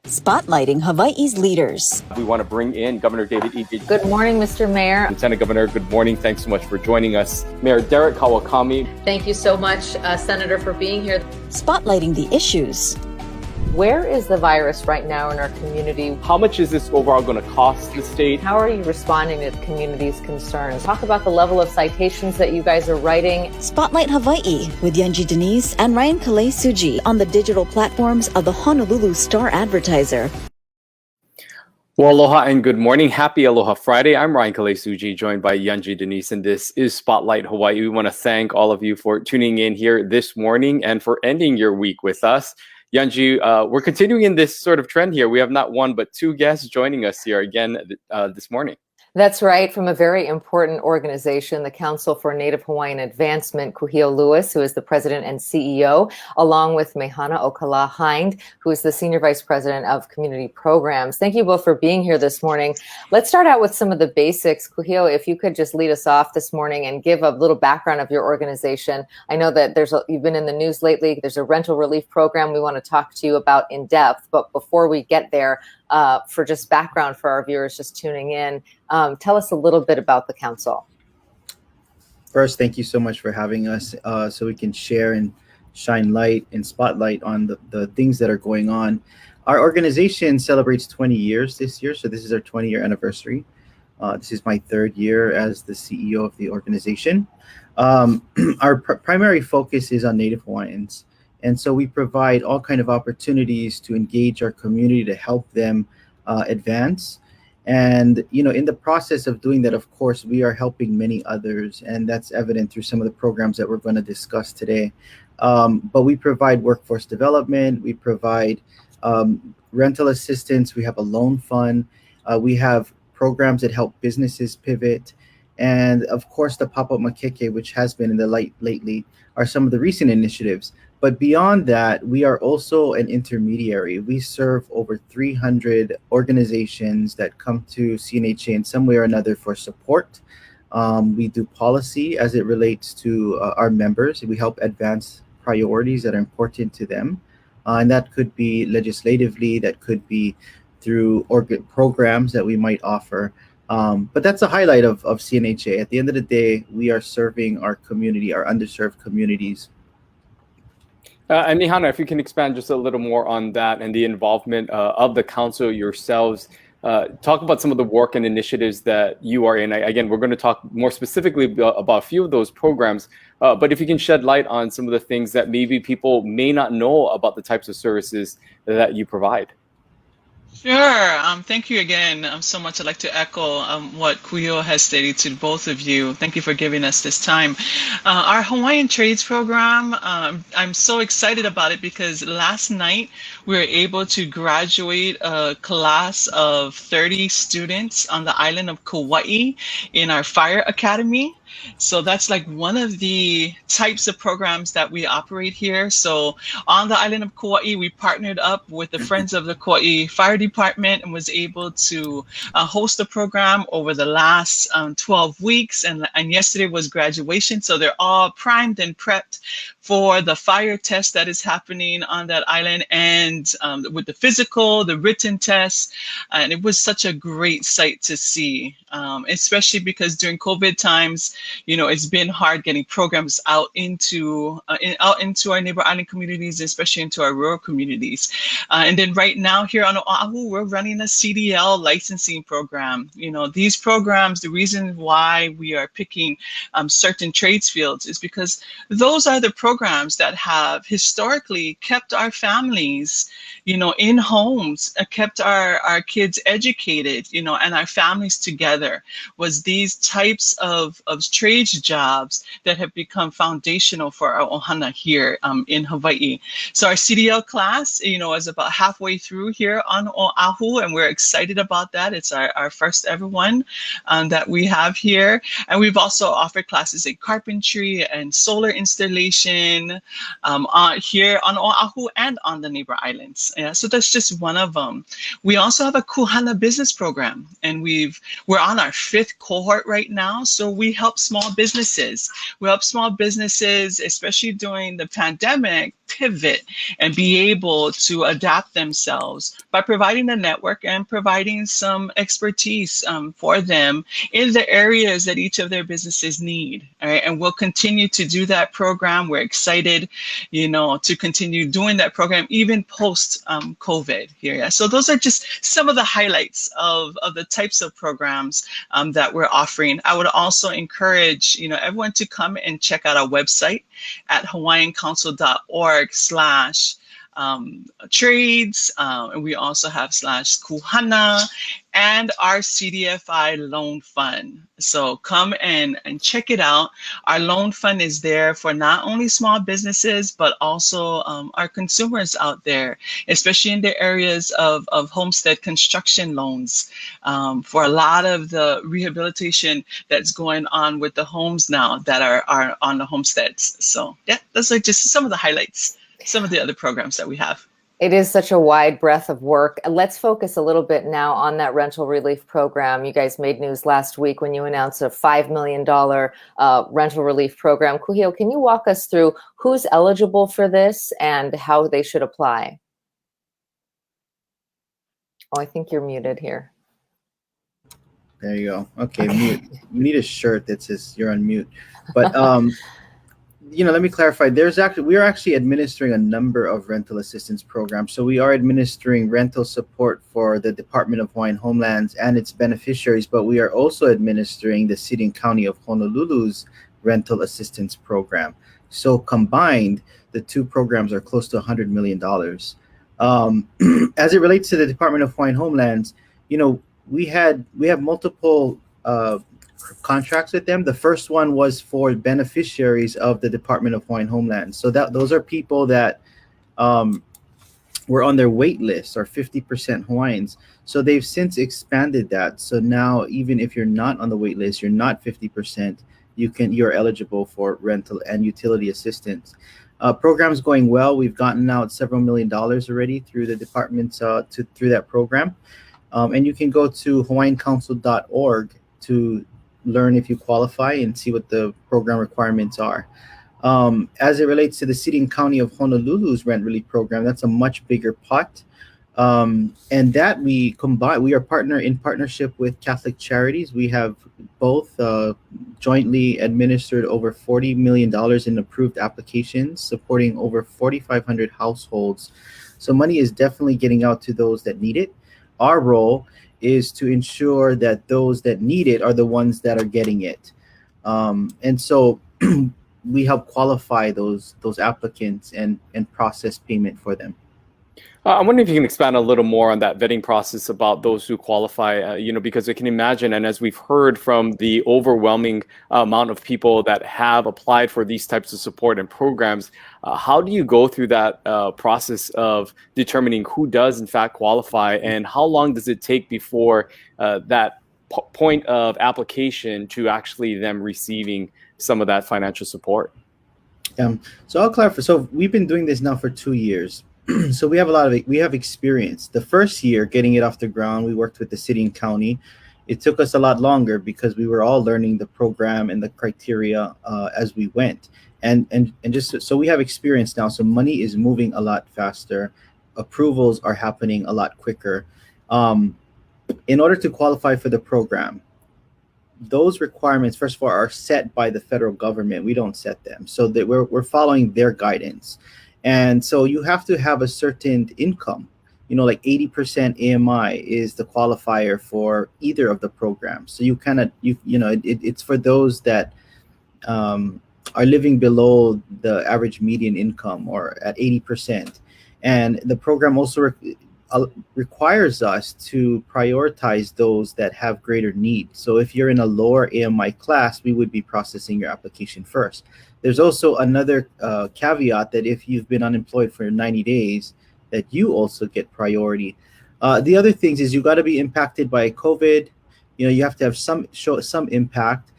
Spotlighting Hawaii's leaders. We want to bring in Governor David E. Good morning, Mr. Mayor. Lieutenant Governor, good morning. Thanks so much for joining us. Mayor Derek Kawakami. Thank you so much, Senator, for being here. Spotlighting the issues. Where is the virus right now in our community? How much is this overall going to cost the state? How are you responding to the community's concerns? Talk about the level of citations that you guys are writing. Spotlight Hawaii with Yanji Denise and Ryan Kalei Suji on the digital platforms of the Honolulu Star-Advertiser. Well, aloha and good morning. Happy Aloha Friday. I'm Ryan Kalei Suji, joined by Yanji Denise, and this is Spotlight Hawaii. We want to thank all of you for tuning in here this morning and for ending your week with us. Yanji, we're continuing in this sort of trend here. We have not one, but two guests joining us here again this morning. That's right, from a very important organization, the Council for Native Hawaiian Advancement, Kuhio Lewis, who is the president and CEO, along with Mehanaokala Hind, who is the senior vice president of community programs. Thank you both for being here this morning. Let's start out with some of the basics. Kuhio, if you could just lead us off this morning and give a little background of your organization. I know that you've been in the news lately. There's a rental relief program we want to talk to you about in depth. But before we get there, for just background for our viewers just tuning in, tell us a little bit about the council. First, thank you so much for having us so we can share and shine light and spotlight on the things that are going on. Our organization celebrates 20 years this year, so this is our 20-year anniversary. This is my third year as the CEO of the organization. Our primary focus is on Native Hawaiians. And so we provide all kinds of opportunities to engage our community to help them advance. And, you know, in the process of doing that, of course, we are helping many others. And that's evident through some of the programs that we're going to discuss today. But we provide workforce development. We provide rental assistance. We have a loan fund. We have programs that help businesses pivot. And, of course, the Pop-Up Makeke, which has been in the light lately, are some of the recent initiatives. But beyond that, we are also an intermediary. We serve over 300 organizations that come to CNHA in some way or another for support. We do policy as it relates to our members. We help advance priorities that are important to them. And that could be legislatively, that could be through programs that we might offer. But that's a highlight of CNHA. At the end of the day, we are serving our community, our underserved communities. And Mihana, if you can expand just a little more on that and the involvement of the council yourselves, talk about some of the work and initiatives that you are in. Again, we're going to talk more specifically about a few of those programs, but if you can shed light on some of the things that maybe people may not know about the types of services that you provide. Sure. Thank you again so much. I'd like to echo what Kuhio has stated to both of you. Thank you for giving us this time. Our Hawaiian Trades Program, I'm so excited about it because last night we were able to graduate a class of 30 students on the island of Kauai in our Fire Academy. So that's like one of the types of programs that we operate here. So on the island of Kauai, we partnered up with the Friends of the Kauai Fire Department and was able to host a program over the last 12 weeks. And yesterday was graduation. So they're all primed and prepped for the fire test that is happening on that island, and with the physical, the written tests. And it was such a great sight to see, especially because during COVID times, you know, it's been hard getting programs out into our neighbor island communities, especially into our rural communities. And then right now here on Oahu, we're running a CDL licensing program. You know, these programs, the reason why we are picking certain trades fields is because those are the programs that have historically kept our families, you know, in homes, kept our kids educated, you know, and our families together. Was these types of trades jobs that have become foundational for our ohana here in Hawaii. So our CDL class, you know, is about halfway through here on Oahu, and we're excited about that. It's our first ever one that we have here. And we've also offered classes in carpentry and solar installation here on Oahu and on the neighbor islands. Yeah, so that's just one of them. We also have a Kuhala business program, and we're on our 5th cohort right now. So we help small businesses. We help small businesses, especially during the pandemic. pivot and be able to adapt themselves by providing a network and providing some expertise for them in the areas that each of their businesses need. All right, and we'll continue to do that program. We're excited, to continue doing that program even post COVID here. Yeah. So those are just some of the highlights of the types of programs that we're offering. I would also encourage, everyone to come and check out our website at hawaiiancouncil.org/trades. And we also have /Kuhala and our CDFI loan fund. So come and check it out. Our loan fund is there for not only small businesses, but also our consumers out there, especially in the areas of homestead construction loans, for a lot of the rehabilitation that's going on with the homes now that are on the homesteads. So yeah, those are just some of the highlights, some of the other programs that we have. It is such a wide breadth of work. Let's focus a little bit now on that rental relief program. You guys made news last week when you announced a $5 million rental relief program. Kuhio, can you walk us through who's eligible for this and how they should apply? Oh, I think you're muted here. There you go. Okay, mute. You need a shirt that says you're on mute. But let me clarify. We are actually administering a number of rental assistance programs. So we are administering rental support for the Department of Hawaiian Homelands and its beneficiaries, but we are also administering the City and County of Honolulu's rental assistance program. So combined, the two programs are close to $100 million. As it relates to the Department of Hawaiian Homelands, we have multiple contracts with them. The first one was for beneficiaries of the Department of Hawaiian Homeland. So those are people that were on their wait list, or 50% Hawaiians. So they've since expanded that. So now even if you're not on the wait list, you're not 50%, you're eligible for rental and utility assistance. Program's going well. We've gotten out several $1 million already through the department through that program. And you can go to hawaiiancouncil.org to learn if you qualify and see what the program requirements are. As it relates to the City and County of Honolulu's rent relief program, that's a much bigger pot. And that we are in partnership with Catholic Charities. We have both jointly administered over $40 million in approved applications, supporting over 4,500 households. So money is definitely getting out to those that need it. Our role is to ensure that those that need it are the ones that are getting it. And so we help qualify those applicants and process payment for them. I'm wondering if you can expand a little more on that vetting process about those who qualify, because I can imagine, and as we've heard from the overwhelming amount of people that have applied for these types of support and programs, how do you go through that process of determining who does in fact qualify, and how long does it take before that point of application to actually them receiving some of that financial support? So I'll clarify. So we've been doing this now for 2 years. So we have experience. The first year getting it off the ground, we worked with the city and county. It took us a lot longer because we were all learning the program and the criteria as we went. And just so we have experience now. So money is moving a lot faster. Approvals are happening a lot quicker. In order to qualify for the program, those requirements, first of all, are set by the federal government. We don't set them. So that we're following their guidance. And so you have to have a certain income, like 80% AMI is the qualifier for either of the programs. So it's for those that are living below the average median income or at 80%. And the program also requires us to prioritize those that have greater need. So if you're in a lower AMI class, we would be processing your application first. There's also another caveat that if you've been unemployed for 90 days, that you also get priority. The other things is you got to be impacted by COVID. You have to have show some impact.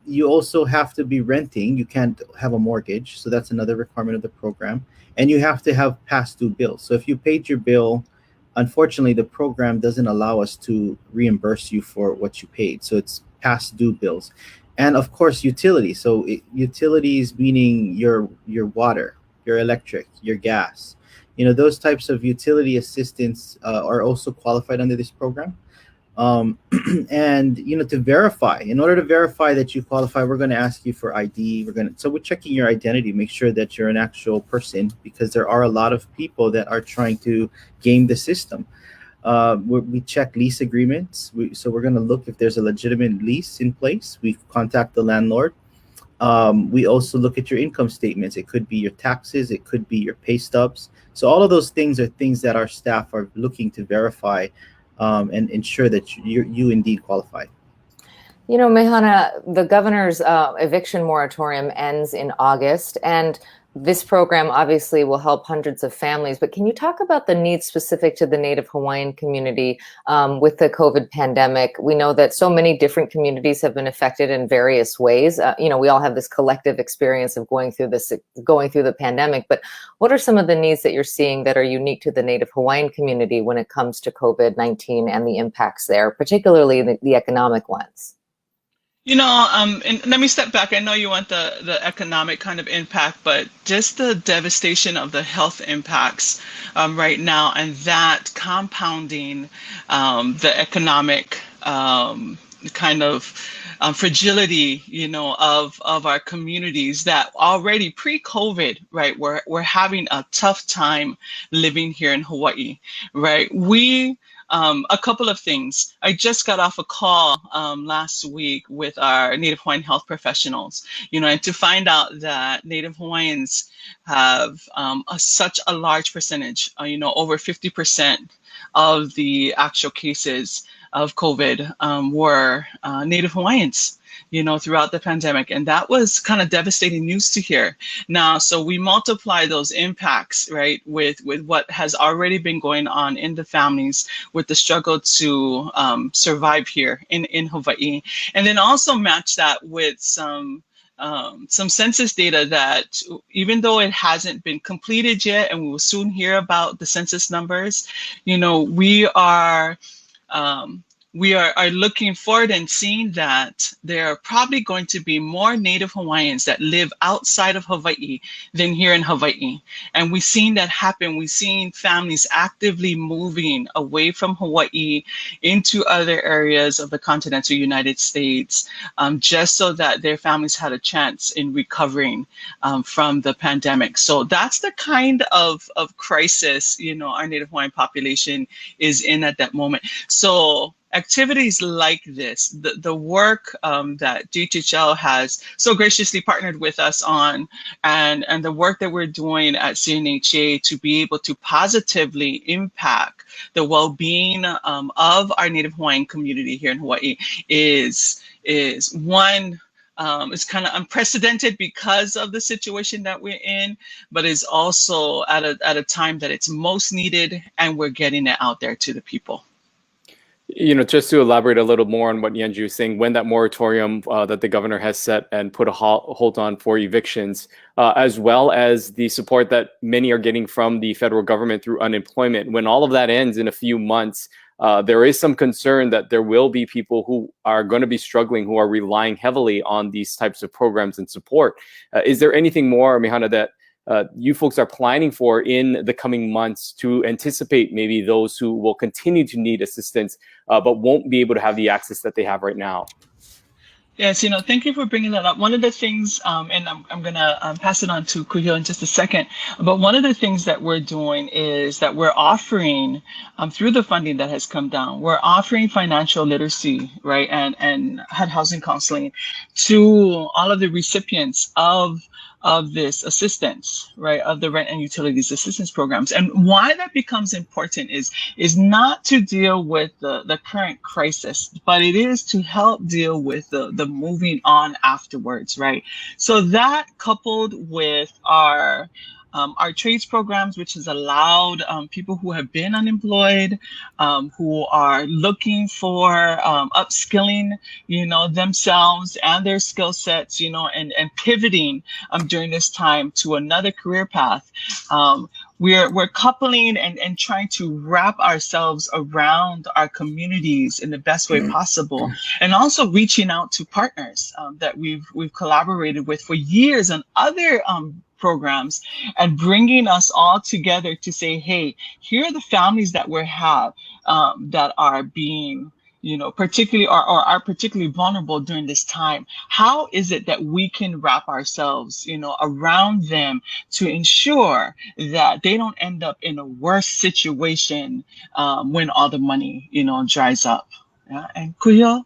You also have to be renting. You can't have a mortgage. So that's another requirement of the program. And you have to have past due bills. So if you paid your bill, unfortunately, the program doesn't allow us to reimburse you for what you paid. So it's past due bills. And of course, utilities. So utilities meaning your water. So if you pay your water bill, unfortunately, the program doesn't allow us to reimburse you for what you paid. So it's past due bills. And of course, utilities. So utilities meaning your water. So if you pay your water bill, unfortunately, the program doesn't allow us to reimburse you for what you paid. So it's past due bills. And of course, utilities meaning your water. your electric, your gas. Those types of utility assistance are also qualified under this program. And to verify, in order to verify that you qualify, we're going to ask you for ID. We're checking your identity, make sure that you're an actual person, because there are a lot of people that are trying to game the system. We check lease agreements. So we're going to look if there's a legitimate lease in place. We contact the landlord. We also look at your income statements. It could be your taxes. It could be your pay stubs. So all of those things are things that our staff are looking to verify and ensure that you indeed qualify. Mehana, the governor's eviction moratorium ends in August, and this program obviously will help hundreds of families, but can you talk about the needs specific to the Native Hawaiian community with the COVID pandemic? We know that so many different communities have been affected in various ways. We all have this collective experience of going through the pandemic, but what are some of the needs that you're seeing that are unique to the Native Hawaiian community when it comes to COVID-19 and the impacts there, particularly the economic ones? And let me step back. I know you want the economic kind of impact, but just the devastation of the health impacts right now, and that compounding the economic kind of fragility, of our communities that already pre-COVID, right, we're having a tough time living here in Hawaii, right? A couple of things. I just got off a call last week with our Native Hawaiian health professionals, and to find out that Native Hawaiians have such a large percentage, over 50% of the actual cases of COVID were Native Hawaiians, throughout the pandemic. And that was kind of devastating news to hear. Now, so we multiply those impacts, right, with what has already been going on in the families, with the struggle to survive here in Hawaii. And then also match that with some census data that, even though it hasn't been completed yet, and we will soon hear about the census numbers, we are looking forward and seeing that there are probably going to be more Native Hawaiians that live outside of Hawaii than here in Hawaii. And we've seen that happen. We've seen families actively moving away from Hawaii into other areas of the continental United States, just so that their families had a chance in recovering from the pandemic. So that's the kind of crisis, our Native Hawaiian population is in at that moment. So activities like this, the work that DHHL has so graciously partnered with us on, and the work that we're doing at CNHA to be able to positively impact the well-being of our Native Hawaiian community here in Hawaii is one. It's kind of unprecedented because of the situation that we're in, but is also at a time that it's most needed, and we're getting it out there to the people. Just to elaborate a little more on what Yanji was saying, when that moratorium that the governor has set and put a hold on for evictions, as well as the support that many are getting from the federal government through unemployment, when all of that ends in a few months, there is some concern that there will be people who are going to be struggling, who are relying heavily on these types of programs and support. Is there anything more, Mehana, that you folks are planning for in the coming months to anticipate maybe those who will continue to need assistance, but won't be able to have the access that they have right now? Yes, thank you for bringing that up. One of the things, and I'm going to pass it on to Kuhio in just a second, but one of the things that we're doing is that we're offering, through the funding that has come down, we're offering financial literacy, right, and HUD housing counseling to all of the recipients of this assistance, right, of the rent and utilities assistance programs. And why that becomes important is not to deal with the current crisis, but it is to help deal with the moving on afterwards, right? So that, coupled with our trades programs, which has allowed people who have been unemployed, who are looking for upskilling, themselves and their skill sets, and pivoting during this time to another career path. We're coupling and trying to wrap ourselves around our communities in the best way possible, and also reaching out to partners that we've collaborated with for years on other programs and bringing us all together to say, hey, here are the families that we have that are being, particularly or are particularly vulnerable during this time. How is it that we can wrap ourselves, around them to ensure that they don't end up in a worse situation when all the money, dries up? Yeah. And Kuhio?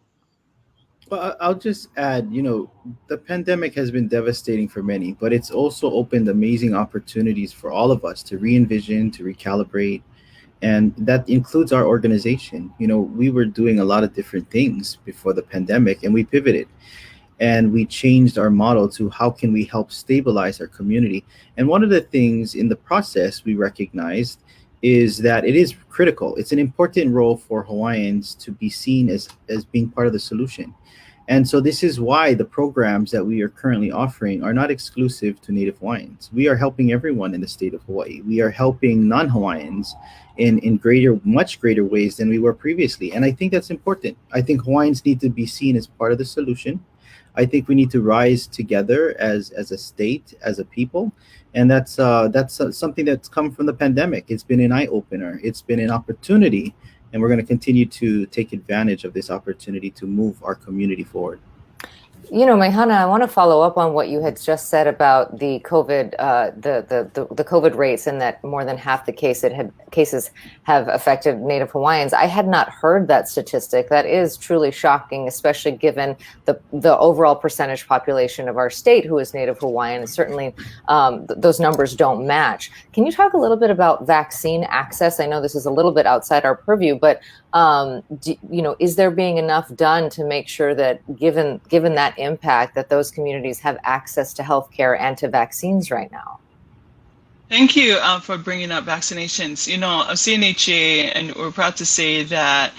Well, I'll just add, the pandemic has been devastating for many, but it's also opened amazing opportunities for all of us to re-envision, to recalibrate, and that includes our organization. We were doing a lot of different things before the pandemic, and we pivoted and we changed our model to how can we help stabilize our community. And one of the things in the process we recognized is that it is critical. It's an important role for Hawaiians to be seen as being part of the solution. And so this is why the programs that we are currently offering are not exclusive to Native Hawaiians. We are helping everyone in the state of Hawaii. We are helping non-Hawaiians in much greater ways than we were previously. And I think that's important. I think Hawaiians need to be seen as part of the solution. I think we need to rise together as a state, as a people. And that's something that's come from the pandemic. It's been an eye-opener. It's been an opportunity. And we're going to continue to take advantage of this opportunity to move our community forward. Mehana, I want to follow up on what you had just said about the COVID, the COVID rates, and that more than half the cases have affected Native Hawaiians. I had not heard that statistic. That is truly shocking, especially given the overall percentage population of our state who is Native Hawaiian. Certainly, those numbers don't match. Can you talk a little bit about vaccine access? I know this is a little bit outside our purview, but is there being enough done to make sure that given that impact that those communities have access to healthcare and to vaccines right now? Thank you for bringing up vaccinations. CNHA, and we're proud to say that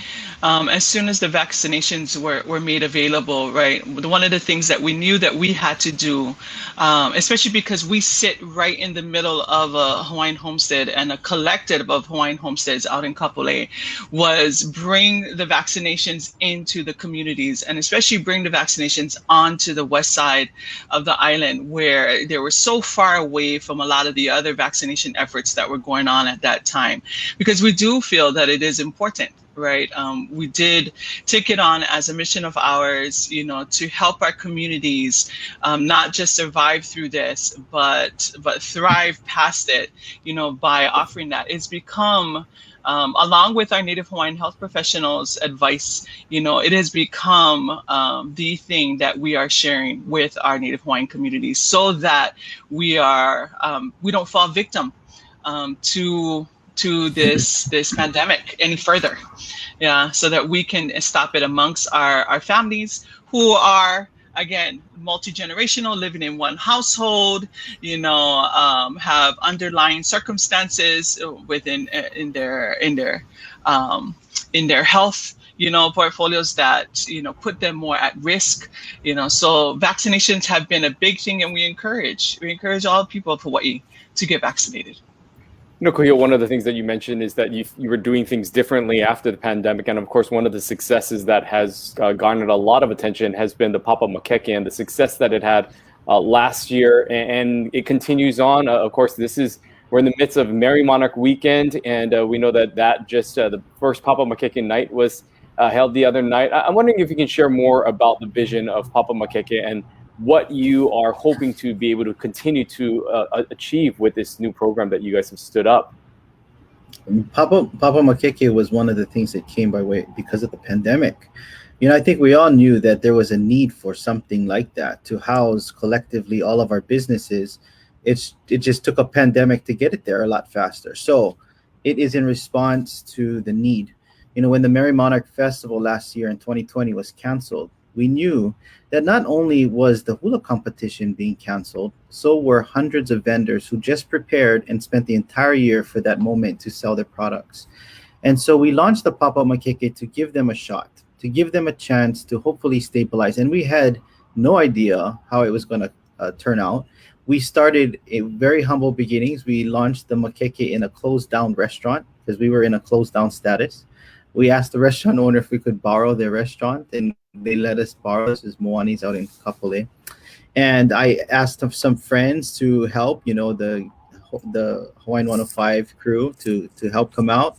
as soon as the vaccinations were made available, right, one of the things that we knew that we had to do, especially because we sit right in the middle of a Hawaiian homestead and a collective of Hawaiian homesteads out in Kapolei, was bring the vaccinations into the communities, and especially bring the vaccinations onto the west side of the island, where they were so far away from a lot of the other vaccination efforts that were going on at that time, because we do feel that it is important, right? We did take it on as a mission of ours, to help our communities not just survive through this, but thrive past it, by offering that. It's become, along with our Native Hawaiian health professionals' advice, it has become the thing that we are sharing with our Native Hawaiian communities, so that we don't fall victim to this pandemic any further. Yeah, so that we can stop it amongst our families who are, again, multi-generational, living in one household, have underlying circumstances within in their health, portfolios that, put them more at risk, so vaccinations have been a big thing, and we encourage all people of Hawaii to get vaccinated. Kuhio, one of the things that you mentioned is that you were doing things differently after the pandemic. And of course, one of the successes that has garnered a lot of attention has been the Papa Makeke and the success that it had last year. And it continues on. Of course, we're in the midst of Merry Monarch weekend. And we know that just the first Papa Makeke night was held the other night. I'm wondering if you can share more about the vision of Papa Makeke and what you are hoping to be able to continue to achieve with this new program that you guys have stood up. Papa Makeke was one of the things that came because of the pandemic. I think we all knew that there was a need for something like that to house collectively all of our businesses. It just took a pandemic to get it there a lot faster. So it is in response to the need. When the Merry Monarch Festival last year in 2020 was canceled, we knew that not only was the hula competition being canceled, so were hundreds of vendors who just prepared and spent the entire year for that moment to sell their products. And so we launched the Papa Makeke to give them a shot, to give them a chance to hopefully stabilize. And we had no idea how it was going to turn out. We started in very humble beginnings. We launched the Makeke in a closed down restaurant because we were in a closed down status. We asked the restaurant owner if we could borrow their restaurant, and they let us borrow. This is Moani's out in Kapolei. And I asked some friends to help, the Hawaiian 105 crew to help come out.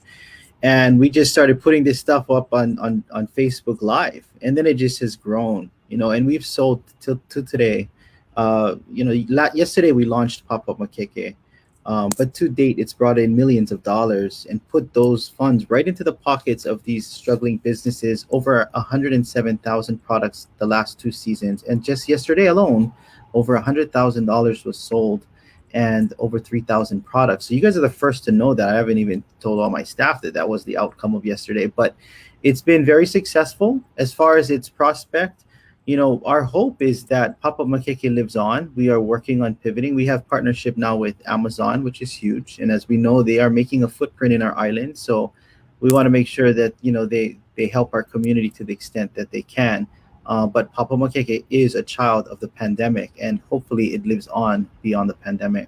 And we just started putting this stuff up on Facebook Live, and then it just has grown, and we've sold to today. Yesterday we launched Pop-Up Makeke, but to date it's brought in millions of dollars and put those funds right into the pockets of these struggling businesses. Over 107,000 products the last 2 seasons, and just yesterday alone, over $100,000 was sold, and over 3,000 products. So you guys are the first to know that. I haven't even told all my staff that was the outcome of yesterday, but it's been very successful as far as its prospect. Our hope is that Pop-Up Makeke lives on. We are working on pivoting. We have partnership now with Amazon, which is huge. And as we know, they are making a footprint in our island. So we want to make sure that, they help our community to the extent that they can. But Papa Makeke is a child of the pandemic, and hopefully it lives on beyond the pandemic.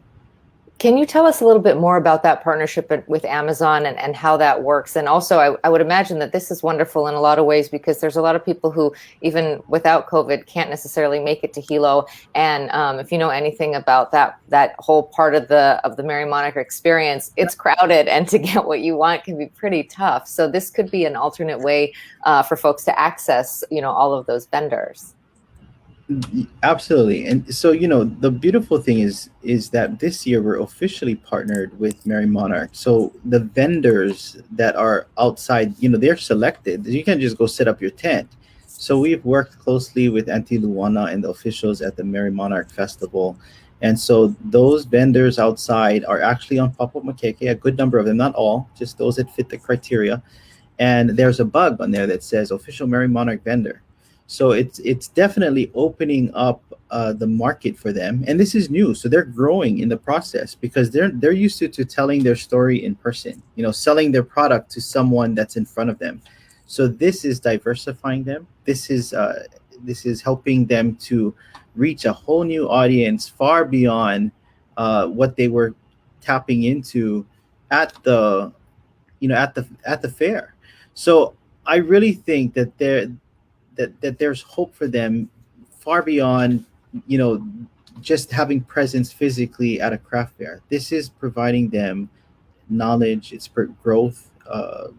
Can you tell us a little bit more about that partnership with Amazon and how that works? And also, I would imagine that this is wonderful in a lot of ways, because there's a lot of people who, even without COVID, can't necessarily make it to Hilo. And if you know anything about that whole part of the Merry Monarch experience, it's crowded, and to get what you want can be pretty tough. So this could be an alternate way for folks to access, all of those vendors. Absolutely. And so, the beautiful thing is that this year we're officially partnered with Merry Monarch. So the vendors that are outside, they're selected. You can't just go set up your tent. So we've worked closely with Auntie Luana and the officials at the Merry Monarch Festival. And so those vendors outside are actually on Pop-Up Makeke, a good number of them, not all, just those that fit the criteria. And there's a bug on there that says official Merry Monarch vendor. So it's definitely opening up the market for them, and this is new. So they're growing in the process because they're used to telling their story in person, selling their product to someone that's in front of them. So this is diversifying them. This is helping them to reach a whole new audience far beyond what they were tapping into at the fair. So I really think that there's hope for them far beyond, just having presence physically at a craft fair. This is providing them knowledge, it's for growth,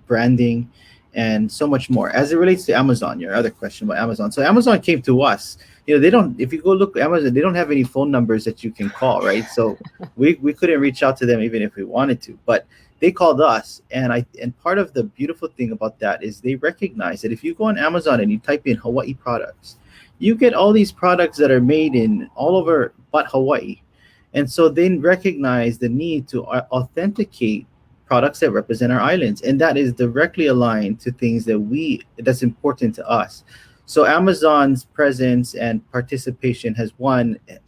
branding, and so much more. As it relates to Amazon, your other question about Amazon. So Amazon came to us. They don't, if you go look at Amazon, they don't have any phone numbers that you can call, right? So we couldn't reach out to them even if we wanted to, but they called us, and part of the beautiful thing about that is they recognize that if you go on Amazon and you type in Hawaii products, you get all these products that are made in all over but Hawaii. And so they recognize the need to authenticate products that represent our islands, and that is directly aligned to things that's important to us. So Amazon's presence and participation has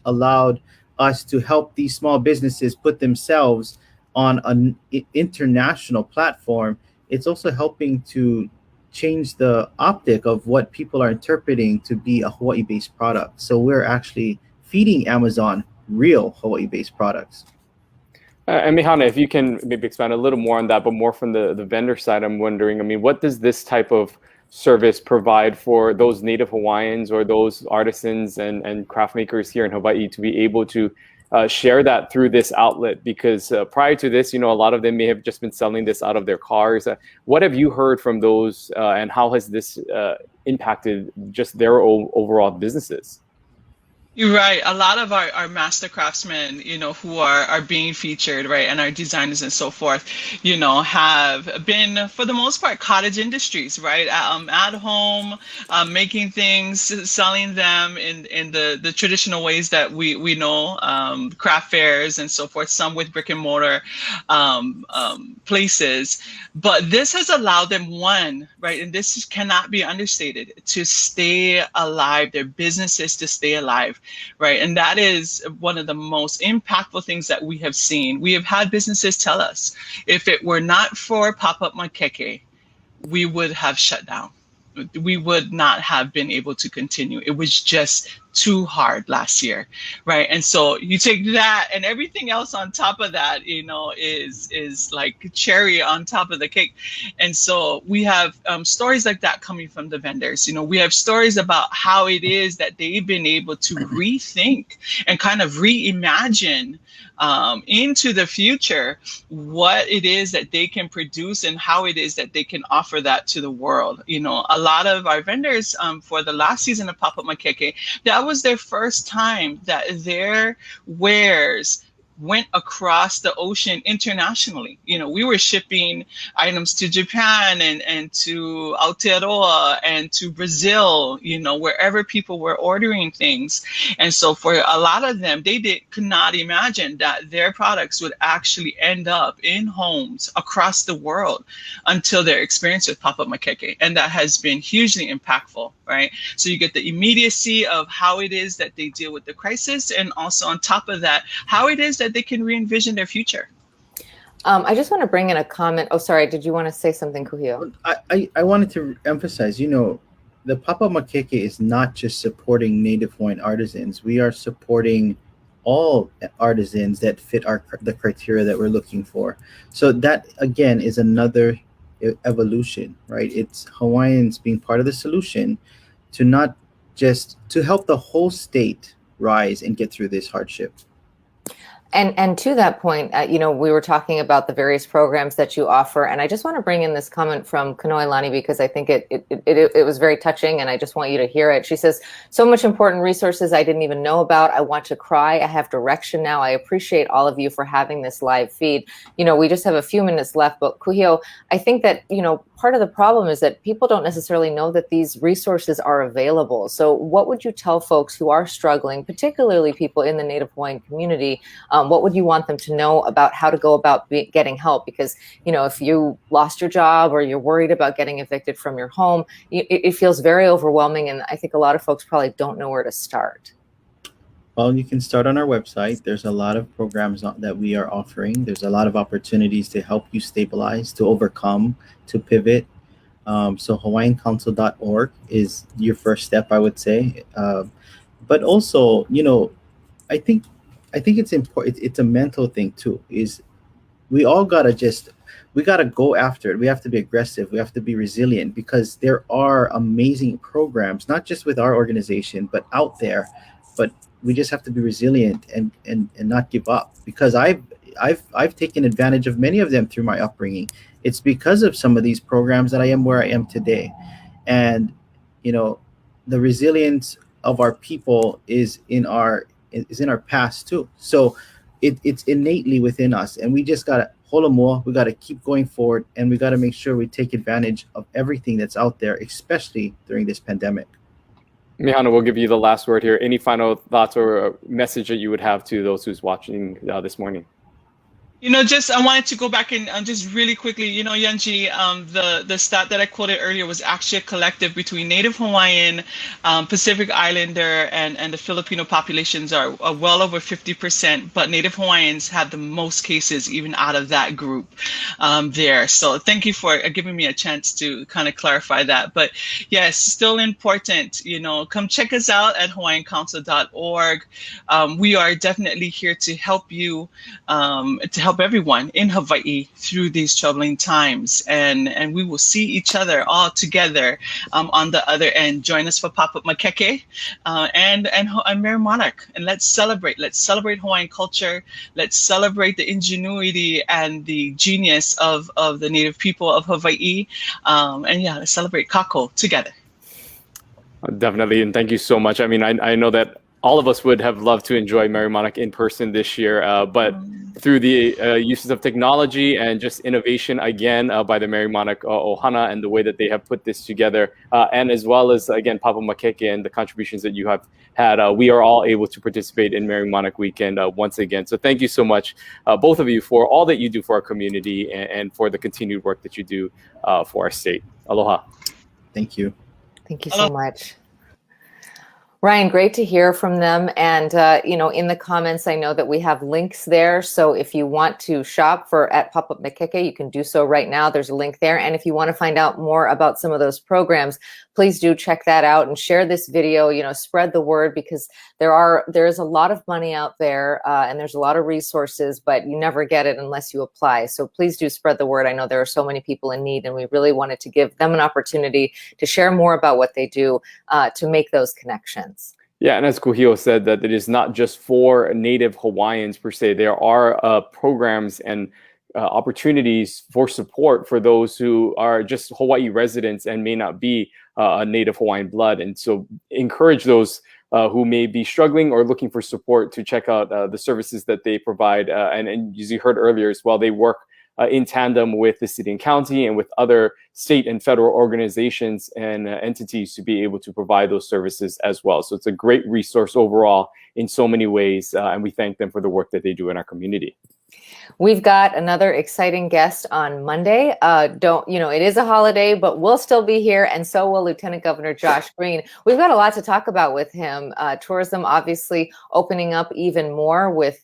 allowed us to help these small businesses put themselves on an international platform. It's also helping to change the optic of what people are interpreting to be a Hawaii-based product. So we're actually feeding Amazon real Hawaii-based products. And Mehana, if you can maybe expand a little more on that, but more from the vendor side, I'm wondering, what does this type of service provide for those native Hawaiians or those artisans and craft makers here in Hawaii to be able to share that through this outlet? Because prior to this, a lot of them may have just been selling this out of their cars. What have you heard from those, and how has this impacted just their overall businesses? You're right. A lot of our master craftsmen, who are being featured, right, and our designers and so forth, have been, for the most part, cottage industries, right, at home, making things, selling them in the traditional ways that we know, craft fairs and so forth, some with brick and mortar places. But this has allowed them, right, and this cannot be understated, to stay alive, their businesses to stay alive. Right. And that is one of the most impactful things that we have seen. We have had businesses tell us, if it were not for Pop-Up Makeke, we would have shut down. we would not have been able to continue. It was just too hard last year, right? And so you take that and everything else on top of that, is like cherry on top of the cake. And so we have stories like that coming from the vendors. We have stories about how it is that they've been able to rethink and kind of reimagine into the future what it is that they can produce and how it is that they can offer that to the world. A lot of our vendors for the last season of Pop-Up Makeke, that was their first time that their wares went across the ocean internationally. We were shipping items to Japan and to Aotearoa and to Brazil, wherever people were ordering things. And so for a lot of them, they could not imagine that their products would actually end up in homes across the world until their experience with Pop-Up Makeke. And that has been hugely impactful, right? So you get the immediacy of how it is that they deal with the crisis, and also on top of that, how it is that they can re-envision their future. I just want to bring in a comment. Oh, sorry. Did you want to say something, Kuhio? I wanted to emphasize, the Papa Makeke is not just supporting Native Hawaiian artisans. We are supporting all artisans that fit the criteria that we're looking for. So that, again, is another evolution, right? It's Hawaiians being part of the solution to not just to help the whole state rise and get through this hardship. And to that point, we were talking about the various programs that you offer, and I just want to bring in this comment from Kanoilani because I think it was very touching, and I just want you to hear it. She says, "So much important resources I didn't even know about. I want to cry. I have direction now. I appreciate all of you for having this live feed." We just have a few minutes left, but Kuhio, I think that part of the problem is that people don't necessarily know that these resources are available. So what would you tell folks who are struggling, particularly people in the Native Hawaiian community? What would you want them to know about how to go about getting help? Because, if you lost your job or you're worried about getting evicted from your home, it feels very overwhelming. And I think a lot of folks probably don't know where to start. Well, you can start on our website. There's a lot of programs that we are offering. There's a lot of opportunities to help you stabilize, to overcome, to pivot. So HawaiianCouncil.org is your first step, I would say. But also, I think it's important. It's a mental thing too. Is we all gotta go after it. We have to be aggressive. We have to be resilient because there are amazing programs, not just with our organization, but out there. But we just have to be resilient and not give up, because I've taken advantage of many of them through my upbringing. It's because of some of these programs that I am where I am today. And the resilience of our people is in our past too. So it's innately within us, and we just gotta hold more. We gotta keep going forward, and we gotta make sure we take advantage of everything that's out there, especially during this pandemic. Mehana, we'll give you the last word here. Any final thoughts or message that you would have to those who's watching this morning? I wanted to go back and just really quickly, Yanji, the stat that I quoted earlier was actually a collective between Native Hawaiian, Pacific Islander, and the Filipino populations are well over 50%, but Native Hawaiians have the most cases even out of that group there. So thank you for giving me a chance to kind of clarify that. But yes, still important, come check us out at HawaiianCouncil.org. We are definitely here to help you, to help everyone in Hawaii through these troubling times, and we will see each other all together on the other end. Join us for Pop-Up Makeke and Merry Monarch, and let's celebrate Hawaiian culture. Let's celebrate the ingenuity and the genius of the Native people of Hawaii, and let's celebrate Kako together. Definitely, and thank you so much. I mean, I know that all of us would have loved to enjoy Merry Monarch in person this year, but through the uses of technology and just innovation again by the Merry Monarch Ohana and the way that they have put this together, and as well as, again, Papa Makeke and the contributions that you have had, we are all able to participate in Merry Monarch Weekend once again. So thank you so much, both of you, for all that you do for our community and for the continued work that you do for our state. Aloha. Thank you. Thank you so much. Ryan, great to hear from them. And, in the comments, I know that we have links there. So if you want to shop at Pop-Up Makeke, you can do so right now. There's a link there. And if you want to find out more about some of those programs, please do check that out and share this video, spread the word, because there is a lot of money out there and there's a lot of resources, but you never get it unless you apply. So please do spread the word. I know there are so many people in need, and we really wanted to give them an opportunity to share more about what they do to make those connections. Yeah, and as Kuhio said, that it is not just for Native Hawaiians per se. There are programs and opportunities for support for those who are just Hawaii residents and may not be a Native Hawaiian blood. And so encourage those who may be struggling or looking for support to check out the services that they provide. And as you heard earlier as well, they work in tandem with the city and county and with other state and federal organizations and entities to be able to provide those services as well. So it's a great resource overall in so many ways, and we thank them for the work that they do in our community. We've got another exciting guest on Monday. It is a holiday, but we'll still be here, and so will Lieutenant Governor Josh Green. We've got a lot to talk about with him. Tourism obviously opening up even more with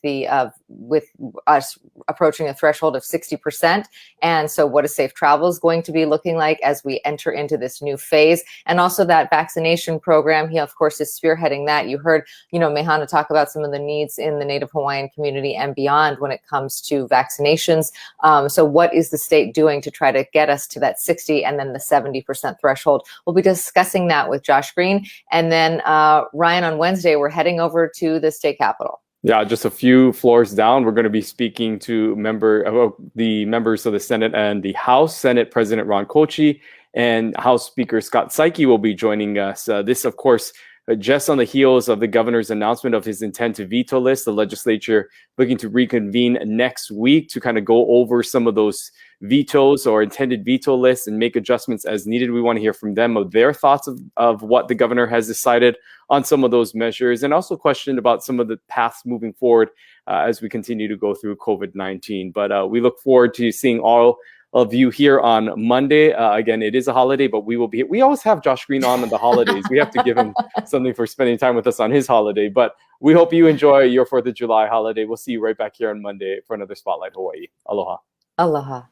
us approaching a threshold of 60%. And so what is safe travel is going to be looking like as we enter into this new phase. And also that vaccination program. He, of course, is spearheading that. You heard, Mehana talk about some of the needs in the Native Hawaiian community and beyond when it comes to vaccinations. So what is the state doing to try to get us to that 60 and then the 70% threshold? We'll be discussing that with Josh Green. And then Ryan, on Wednesday, we're heading over to the state capitol. Yeah, just a few floors down, we're going to be speaking to the members of the Senate and the House. Senate President Ron Kochi and House Speaker Scott Saiki will be joining us. This, of course, just on the heels of the governor's announcement of his intent to veto list. The legislature looking to reconvene next week to kind of go over some of those vetoes or intended veto lists and make adjustments as needed. We want to hear from them of their thoughts of what the governor has decided on some of those measures, and also question about some of the paths moving forward as we continue to go through COVID-19. But we look forward to seeing all of you here on Monday. Again, it is a holiday, but we will be here. We always have Josh Green on the holidays. We have to give him something for spending time with us on his holiday. But we hope you enjoy your 4th of July holiday. We'll see you right back here on Monday for another Spotlight Hawaii. Aloha. Aloha.